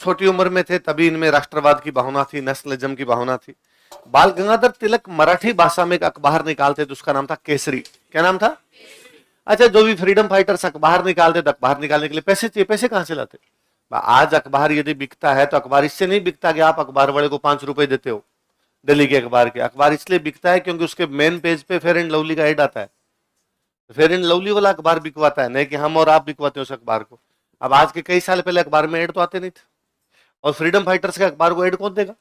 छोटी उम्र में थे तभी इनमें राष्ट्रवाद की भावना थी, नेशनलिज्म की भावना थी। बाल गंगाधर तिलक मराठी भाषा में एक अखबार निकालते थे, उसका नाम था केसरी। क्या नाम था? अच्छा, जो भी फ्रीडम फाइटर्स अखबार निकालते तो अखबार निकालने के लिए पैसे चाहिए, पैसे कहां से लाते? आज अखबार यदि बिकता है तो अखबार इससे नहीं बिकता कि आप अखबार वाले को 5 रुपए देते हो। दिल्ली के अखबार के अखबार इसलिए बिकता है क्योंकि उसके मेन पेज पे फेयर एंड लवली का एड आता है। फेयर एंड लवली वाला अखबार बिकवाता है, नहीं कि हम और आप बिकवाते हैं उस अखबार को। अब आज के कई साल पहले अखबार में एड तो आते नहीं थे। और फ्रीडम फाइटर्स के अखबार को एड कौन देगा?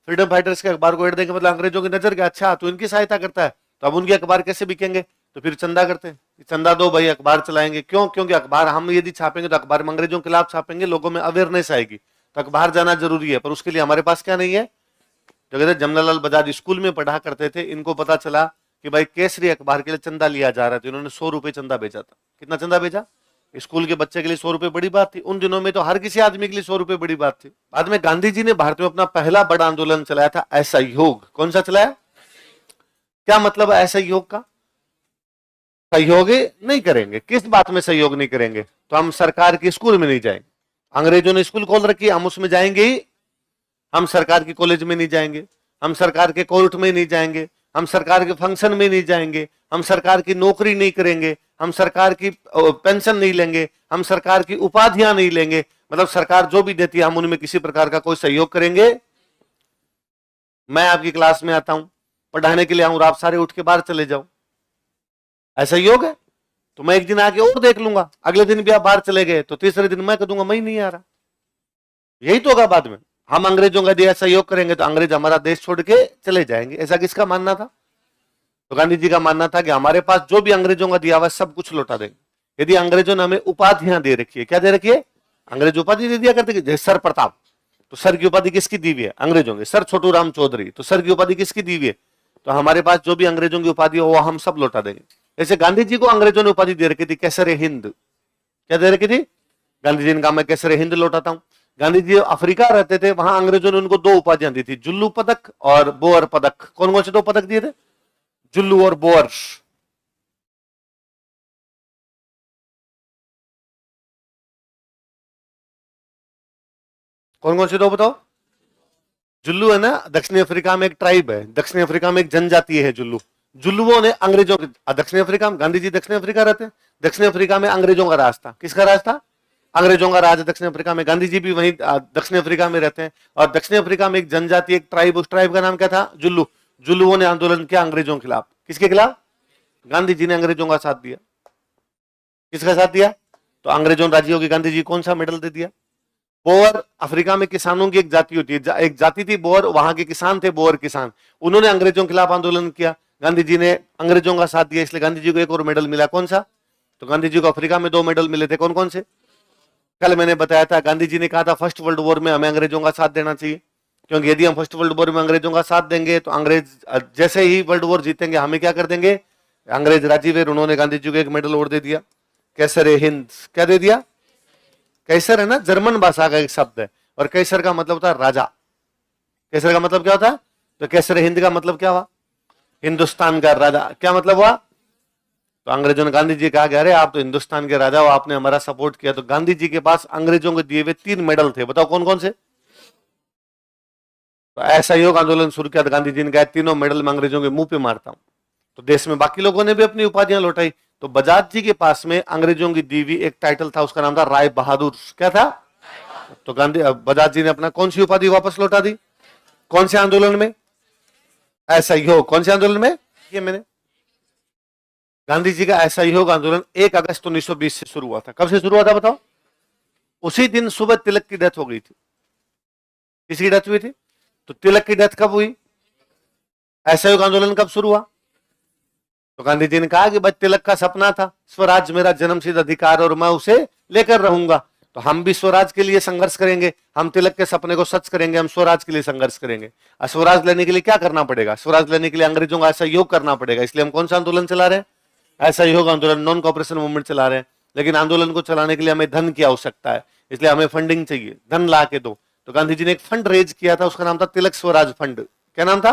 फ्रीडम फाइटर्स के अखबार को एड देंगे मतलब अंग्रेजों की नजर गया, अच्छा तो इनकी सहायता करता है, तो अब उनके अखबार कैसे बिकेंगे? तो फिर चंदा करते हैं, चंदा दो भाई अखबार चलाएंगे। क्यों? क्योंकि अखबार हम यदि छापेंगे तो अखबार में अंग्रेजों के खिलाफ छापेंगे, लोगों में अवेयरनेस आएगी, तो अखबार जाना जरूरी है। पर उसके लिए हमारे पास क्या नहीं है? जो कहते जमनालाल बजाज स्कूल में पढ़ा करते थे, इनको पता चला कि भाई केसरी अखबार के लिए चंदा लिया जा रहा था, इन्होंने 100 रुपए चंदा भेजा था। कितना चंदा भेजा? स्कूल के बच्चे के लिए 100 रुपए बड़ी बात थी। उन दिनों में तो हर किसी आदमी के लिए 100 रुपए बड़ी बात थी। बाद में गांधी जी ने भारत में अपना पहला बड़ा आंदोलन चलाया था, असहयोग। कौन सा चलाया? क्या मतलब है असहयोग का? सहयोग नहीं करेंगे। किस बात में सहयोग नहीं करेंगे? तो हम सरकार के स्कूल में नहीं जाएंगे। अंग्रेजों ने स्कूल खोल रखी है, हम उसमें जाएंगे ही। हम सरकार के कॉलेज में नहीं जाएंगे, हम सरकार के कोर्ट में नहीं जाएंगे, हम सरकार के फंक्शन में नहीं जाएंगे, हम सरकार की नौकरी नहीं करेंगे, हम सरकार की पेंशन नहीं लेंगे, हम सरकार की उपाधियां नहीं लेंगे। मतलब सरकार जो भी देती है हम उनमें किसी प्रकार का कोई सहयोग करेंगे। मैं आपकी क्लास में आता हूं, पढ़ाने के लिए आऊं और आप सारे उठ के बाहर चले जाओ, ऐसा योग है? तो मैं एक दिन आके और देख लूंगा, अगले दिन भी आप बाहर चले गए तो तीसरे दिन मैं कह दूंगा मैं ही नहीं आ रहा। यही तो होगा बाद में। हम अंग्रेजों का दिया सहयोग करेंगे तो अंग्रेज हमारा देश छोड़ के चले जाएंगे। ऐसा किसका मानना था? तो गांधी जी का मानना था कि हमारे पास जो भी अंग्रेजों का दिया हुआ सब कुछ लौटा देंगे। यदि अंग्रेजों ने हमें उपाधियां दे रखी है, क्या दे रखी है? अंग्रेज उपाधि दे दिया करते, जैसे सर प्रताप, तो सर की उपाधि किसकी दी हुई है? अंग्रेजों की। सर छोटू राम चौधरी, तो सर की उपाधि किसकी दी हुई है? तो हमारे पास जो भी अंग्रेजों की उपाधि है वो हम सब लौटा देंगे। जैसे गांधी जी को अंग्रेजों ने उपाधि दे रखी थी कैसरे हिंद। क्या दे रखी थी? गांधी जी ने कहा मैं कैसरे हिंद लौटाता हूं। गांधी जी अफ्रीका रहते थे, वहां अंग्रेजों ने उनको 2 उपाधियां दी थी, जुल्लू पदक और बोअर पदक। कौन कौन से 2 पदक दिए थे? जुल्लू और बोअर। कौन कौन से 2 बताओ? जुल्लू है ना, दक्षिण अफ्रीका में एक ट्राइब है, दक्षिण अफ्रीका में एक जनजाति है जुल्लू। जुल्लुओं ने अंग्रेजों के, दक्षिण अफ्रीका में, गांधी जी दक्षिण अफ्रीका रहते हैं, दक्षिण अफ्रीका में अंग्रेजों का राज था। किसका राज था? अंग्रेजों का राज दक्षिण अफ्रीका में। गांधी जी भी वहीं दक्षिण अफ्रीका में रहते हैं। और दक्षिण अफ्रीका में एक जनजाति, एक ट्राइब, उस ट्राइब का नाम क्या था? जुल्लू। जुल्लुओं ने आंदोलन किया अंग्रेजों के खिलाफ। किसके खिलाफ? गांधी जी ने अंग्रेजों का साथ दिया। किसका साथ दिया? तो अंग्रेजों ने राजी होगी, गांधी जी कौन सा मेडल दे दिया? बोअर, अफ्रीका में किसानों की एक जाति होती है, एक जाति थी बोअर, वहां के किसान थे बोअर किसान, उन्होंने अंग्रेजों के खिलाफ आंदोलन किया। गांधी जी ने अंग्रेजों का साथ दिया, इसलिए गांधी जी को एक और मेडल मिला। कौन सा? तो गांधी जी को अफ्रीका में 2 मेडल मिले थे। कौन कौन से? कल मैंने बताया था, गांधी जी ने कहा था फर्स्ट वर्ल्ड वॉर में हमें अंग्रेजों का साथ देना चाहिए, क्योंकि यदि हम फर्स्ट वर्ल्ड वॉर में अंग्रेजों का साथ देंगे तो अंग्रेज जैसे ही वर्ल्ड वॉर जीतेंगे हमें क्या कर देंगे? अंग्रेज राजी हुए, उन्होंने गांधी जी को एक मेडल और दे दिया, कैसरे हिंद। क्या दे दिया? कैसर है ना, जर्मन भाषा का एक शब्द है, और कैसर का मतलब होता है राजा। कैसर का मतलब क्या होता है? तो कैसर हिंद का मतलब क्या हुआ? हिंदुस्तान का राजा। क्या मतलब हुआ? तो अंग्रेजों ने गांधी जी कहा, अरे आप तो हिंदुस्तान के राजा हो, आपने हमारा सपोर्ट किया। तो गांधी जी के पास अंग्रेजों के दिए हुए 3 मेडल थे, बताओ कौन कौन से? तो असहयोग आंदोलन शुरू किया तो गांधी जी ने कहा तीनों मेडल मैं अंग्रेजों के मुंह पे मारता हूं। तो देश में बाकी लोगों ने भी अपनी उपाधियां लौटाई। तो बजाज जी के पास में अंग्रेजों की दी हुई एक टाइटल था, उसका नाम था राय बहादुर। क्या था? तो गांधी बजाज जी ने अपना कौन सी उपाधि वापस लौटा दी? कौन से आंदोलन में? असहयोग। कौन से आंदोलन में? ये मैंने, गांधी जी का असहयोग आंदोलन 1 अगस्त 1920 से शुरू हुआ था। कब से शुरू हुआ था बताओ? उसी दिन सुबह तिलक की डेथ हो गई थी। किसकी डेथ हुई थी? तो तिलक की डेथ कब हुई? असहयोग आंदोलन कब शुरू हुआ? तो गांधी जी ने कहा कि भाई तिलक का सपना था स्वराज मेरा जन्मसिद्ध अधिकार और मैं उसे लेकर रहूंगा, तो हम भी स्वराज के लिए संघर्ष करेंगे, हम तिलक के सपने को सच करेंगे, हम स्वराज के लिए संघर्ष करेंगे। और स्वराज लेने के लिए क्या करना पड़ेगा? स्वराज लेने के लिए अंग्रेजों का असहयोग करना पड़ेगा। इसलिए हम कौन सा आंदोलन चला रहे हैं? असहयोग आंदोलन, नॉन कॉपरेशन मूवमेंट चला रहे हैं। लेकिन आंदोलन को चलाने के लिए हमें धन की आवश्यकता है, इसलिए हमें फंडिंग चाहिए, धन ला के दो। तो गांधी जी ने एक फंड रेज किया था, उसका नाम था तिलक स्वराज फंड। क्या नाम था?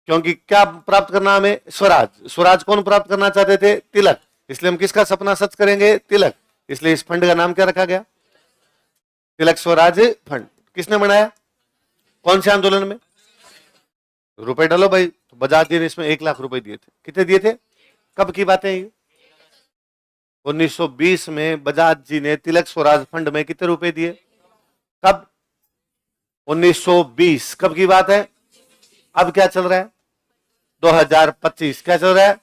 क्योंकि क्या प्राप्त करना हमें? स्वराज। स्वराज कौन प्राप्त करना चाहते थे? तिलक। इसलिए हम किसका सपना सच करेंगे? तिलक। इसलिए इस फंड का नाम क्या रखा गया? तिलक स्वराज फंड किसने बनाया, कौन से आंदोलन में? रुपए डालो भाई। तो बजाज जी ने इसमें 1 लाख रुपए दिए थे। कितने दिए थे? कब की बातें हैं ये? 1920 में बजाज जी ने तिलक स्वराज फंड में कितने रुपए दिए? कब? 1920। कब की बात है? अब क्या चल रहा है? 2025। क्या चल रहा है?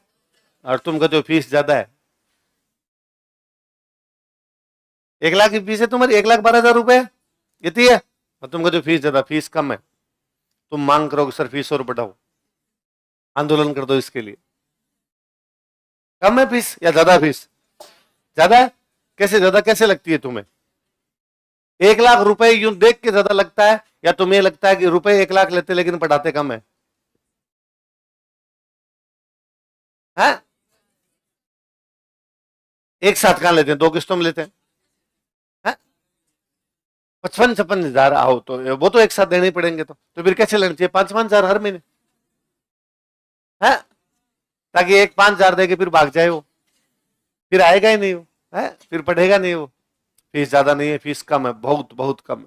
और तुम कहते हो फीस ज्यादा है। 1 लाख की फीस है तुम्हारी, 1,12,000 रुपए इतनी है, और तुम कहते हो फीस ज्यादा। फीस कम है। तुम मांग करोगे सर फीस और बढ़ाओ, आंदोलन कर दो इसके लिए। कम है फीस या ज्यादा फीस? ज्यादा है। कैसे ज्यादा कैसे लगती है तुम्हें? 1 लाख रुपए यूं देख के ज्यादा लगता है, या तुम्हें लगता है कि रुपए 1 लाख लेते लेकिन पढ़ाते कम है? हैं? एक साथ कहां लेते हैं, 2 किस्तों में लेते हैं? हैं? 55-56 हजार आओ तो वो तो एक साथ देने ही पड़ेंगे। तो फिर कैसे लेना चाहिए? 5-5 हजार हर महीने है, ताकि एक 5 हजार दे के फिर भाग जाए वो, फिर आएगा ही नहीं वो, है फिर पढ़ेगा नहीं वो। फीस ज्यादा नहीं है, फीस कम है, बहुत बहुत कम है।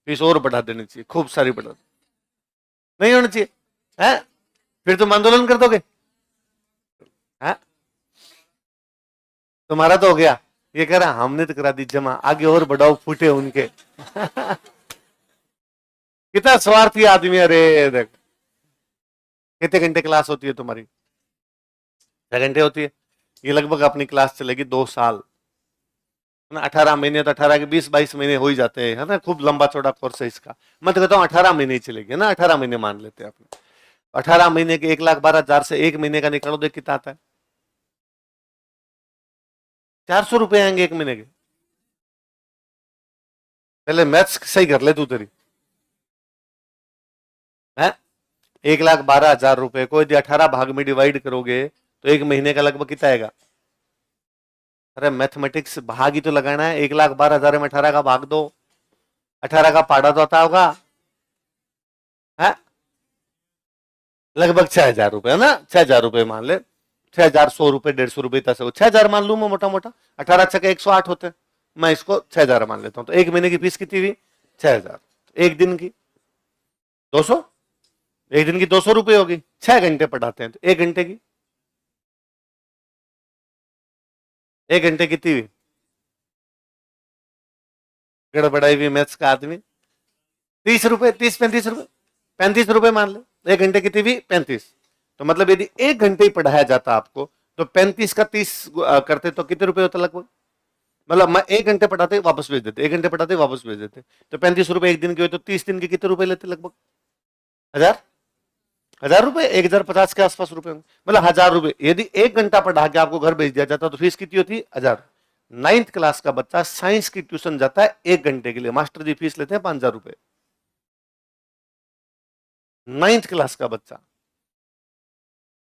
फीस और बढ़ा देनी चाहिए, खूब सारी बढ़ा, नहीं होनी चाहिए। है फिर तुम आंदोलन कर दोगे? है तुम्हारा तो हो गया, ये कह रहा हमने तो करा दी जमा, आगे और बढ़ाओ फूटे उनके। कितना स्वार्थी आदमी है। अरे देख, कितने घंटे क्लास होती है तुम्हारी? 6 घंटे होती है। ये लगभग अपनी क्लास चलेगी 2 साल, है ना। 18 महीने तो 18 के 20-22 महीने हो ही जाते हैं, है ना। खूब लंबा चौड़ा कोर्स है इसका। मैं तो कहता हूँ 18 महीने ही चलेगी, है ना। 18 महीने मान लेते हैं अपने। 18 महीने के 1,12,000 से एक महीने का निकालो, देख कितना आता है। 400 रुपए आएंगे एक महीने के। पहले मैथ्स सही कर ले तू तेरी, है। 1,12,000 रुपए को यदि 18 भाग में डिवाइड करोगे तो एक महीने का लगभग कितना आएगा? अरे मैथमेटिक्स भाग ही तो लगाना है। 1,12,000 में 18 का भाग दो, 18 का पाड़ा तो आता होगा, है। लगभग 6,000 रुपए, है ना। 6,000 रुपए मान ले। 6,000, 100 रुपए, 150 रुपए, 6,000 मान लू मैं मोटा मोटा। 18 × 6 = 108 होते हैं। मैं इसको 6,000 मान लेता हूं। तो एक महीने की फीस कितनी हुई? 6,000। एक दिन की 200, एक दिन की 200 रुपए होगी। 6 घंटे पढ़ाते हैं तो एक घंटे की, एक घंटे कितनी हुई? गड़बड़ाई हुई मैथ्स का आदमी। 30 रुपए, 30-35 रुपए, 35 रुपए मान ले। एक घंटे कितनी हुई? 35। तो मतलब यदि एक घंटे ही पढ़ाया जाता आपको, तो 35 का 30 करते तो कितने रुपए होता लगभग? मतलब मैं एक घंटे पढ़ाते वापस भेज देते, एक घंटे पढ़ाते वापस भेज देते। तो 35 रुपए एक दिन के हुए, तो 30 दिन के कितने रुपए लेते लगभग? 1,000। 1,000 रुपए, 1,050 के आसपास रुपए होंगे। मतलब 1,000 रुपए यदि एक घंटा पढ़ा के आपको घर भेज दिया जाता तो फीस कितनी होती? 1,000। 9th क्लास का बच्चा साइंस की ट्यूशन जाता है एक घंटे के लिए, मास्टर जी फीस लेते हैं 5,000 रुपए। 9th क्लास का बच्चा,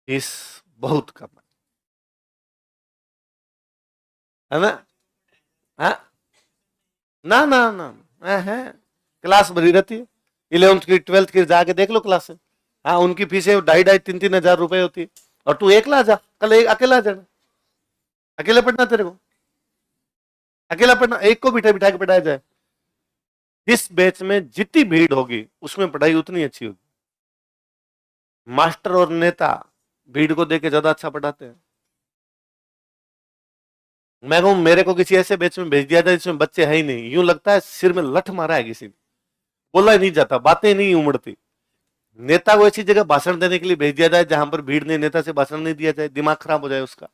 फीस बहुत कम है ना। हाँ? ना ना ना, है क्लास भरी रहती है। 11th की 12th की जाके देख लो क्लास। हाँ, उनकी फीसें 2,500-3,000 रुपए होती है। और तू एकला जा, कल एक अकेला जाना, अकेले पढ़ना तेरे को, अकेला पढ़ना। एक को बिठा बिठा के पढ़ाया जाए। जिस बैच में जितनी भीड़ होगी उसमें पढ़ाई उतनी अच्छी होगी। मास्टर और नेता भीड़ को देके ज्यादा अच्छा पढ़ाते हैं। मैं कहूं मेरे को किसी ऐसे बैच में भेज दिया जाए जिसमें बच्चे है ही नहीं, यूं लगता है सिर में लठ मारा है किसी ने, बोला ही नहीं जाता, बातें नहीं उमड़ती। नेता को ऐसी जगह भाषण देने के लिए भेज दिया जाए जहां पर भीड़ नहीं, नेता से भाषण नहीं दिया जाए, दिमाग खराब हो जाए उसका।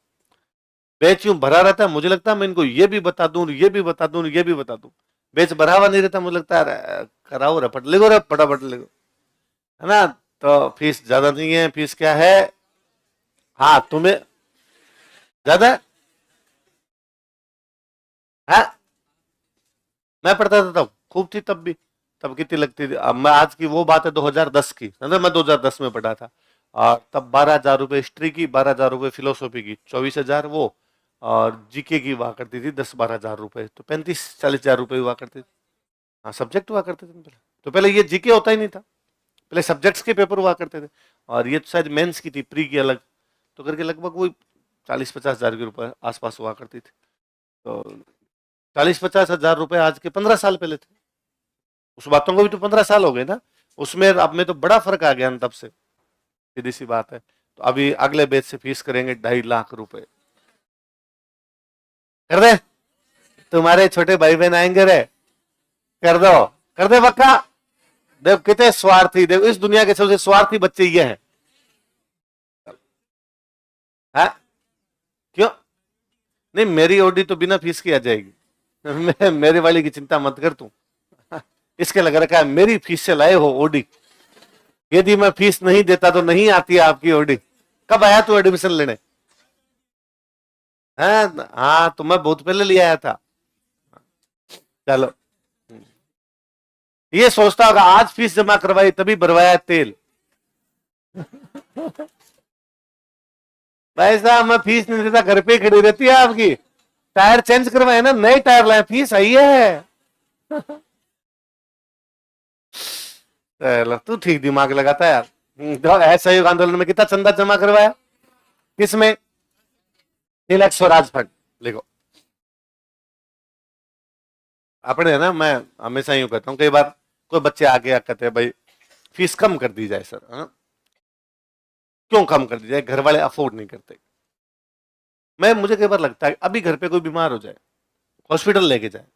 बैच यूं भरा रहता है, मुझे लगता है मैं इनको ये भी बता दूं, ये भी बता दूं, ये भी बता दूं। बैच भरा हुआ नहीं रहता, मुझे लगता है कराओ रपट लिखो रे, फटाफट लिखो, है ना। तो फीस ज्यादा नहीं है। फीस क्या है? हाँ तुम्हें ज्यादा है? हाँ? मैं पढ़ता था तब खूब थी तब भी। तब कितनी लगती थी? अब मैं आज की वो बात है 2010 की, समझे। मैं 2010 में पढ़ा था। और तब 12,000 रुपए हिस्ट्री की, 12,000 रुपए फिलोसॉफी की, 24,000 वो, और जीके की हुआ करती थी 10-12 हजार रुपए। तो 35-40 हजार रुपए हुआ करते थे। हाँ सब्जेक्ट हुआ करते थे पहले। तो पहले ये जीके होता ही नहीं था, पहले सब्जेक्ट्स के पेपर हुआ करते थे। और ये तो शायद मेंस की थी, प्री की अलग। तो करके लगभग वही 40-50 हजार के रुपए आसपास हुआ करती थी। तो 40-50 हजार रुपए आज के 15 साल पहले थे। उस बातों को भी तो 15 साल हो गए ना, उसमें अब में तो बड़ा फर्क आ गया ना तब से, सीधी सी बात है। तो अभी अगले बैच से फीस करेंगे 2.5 लाख रुपए। कर दे, तुम्हारे छोटे भाई बहन आएंगे रे, कर दो, कर दे पक्का। देव कितने स्वार्थी, देव इस दुनिया के सबसे स्वार्थी बच्चे ये हैं। हाँ? क्यों नहीं, मेरी ओडी तो बिना फीस की आ जाएगी। मेरे वाली की चिंता मत कर तू। इसके लग रखा है मेरी फीस से लाए हो ओडी, यदि मैं फीस नहीं देता तो नहीं आती है आपकी ओडी। कब आया तू एडमिशन लेने? हाँ हाँ, तो मैं बहुत पहले ले आया था। चलो, ये सोचता होगा आज फीस जमा करवाई तभी भरवाया तेल। भाई साहब मैं फीस नहीं देता, घर पे ही खड़ी रहती है आपकी। टायर चेंज करवाए ना, नए टायर लाए, फीस आई है। चलो तू ठीक दिमाग लगाता है यार। तो असहयोग आंदोलन में कितना चंदा जमा करवाया? किसमें? तिलक स्वराज फंड। देखो अपने है ना, मैं हमेशा यूं कहता हूं, कई बार कोई बच्चे आके कहते हैं भाई फीस कम कर दी जाए सर, है ना? क्यों कम कर दी जाए? घर वाले अफोर्ड नहीं करते। मुझे कई बार लगता है अभी घर पे कोई बीमार हो जाए, हॉस्पिटल लेके जाए,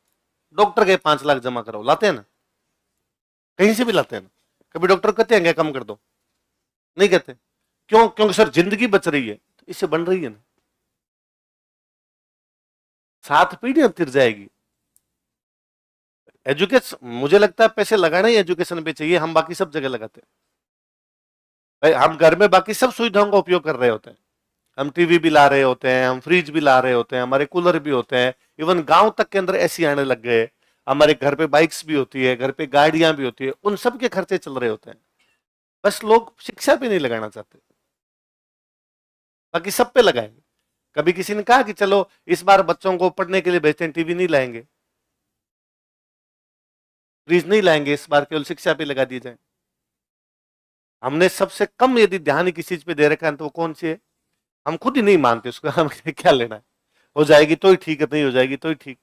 डॉक्टर के 5 लाख जमा करो, लाते हैं ना? कहीं से भी लाते हैं ना? कभी डॉक्टर कहते हैं कम कर दो? नहीं कहते। क्यों? क्योंकि सर जिंदगी बच रही है, तो इससे बन रही है ना, 7 पीढ़ियां तिर जाएगी। एजुकेशन, मुझे लगता है पैसे लगाना ही एजुकेशन पे चाहिए, हम बाकी सब जगह लगाते हैं। भाई हम घर में बाकी सब सुविधाओं का उपयोग कर रहे होते हैं, हम टीवी भी ला रहे होते हैं, हम फ्रिज भी ला रहे होते हैं, हमारे कूलर भी होते हैं, इवन गांव तक के अंदर एसी आने लग गए, हमारे घर पे बाइक्स भी होती है, घर पे गाड़ियां भी होती है, उन सब के खर्चे चल रहे होते हैं। बस लोग शिक्षा पे नहीं लगाना चाहते, बाकी सब पे लगाएंगे। कभी किसी ने कहा कि चलो इस बार बच्चों को पढ़ने के लिए भेजते हैं, टीवी नहीं लाएंगे, फ्रिज नहीं लाएंगे, इस बार केवल शिक्षा पे लगा दिए जाए। हमने सबसे कम यदि ध्यान किसी चीज पे दे रखा है तो वो कौन सी है? हम खुद ही नहीं मानते उसको, हम क्या लेना है, हो जाएगी तो ही ठीक है, नहीं हो जाएगी तो ही ठीक।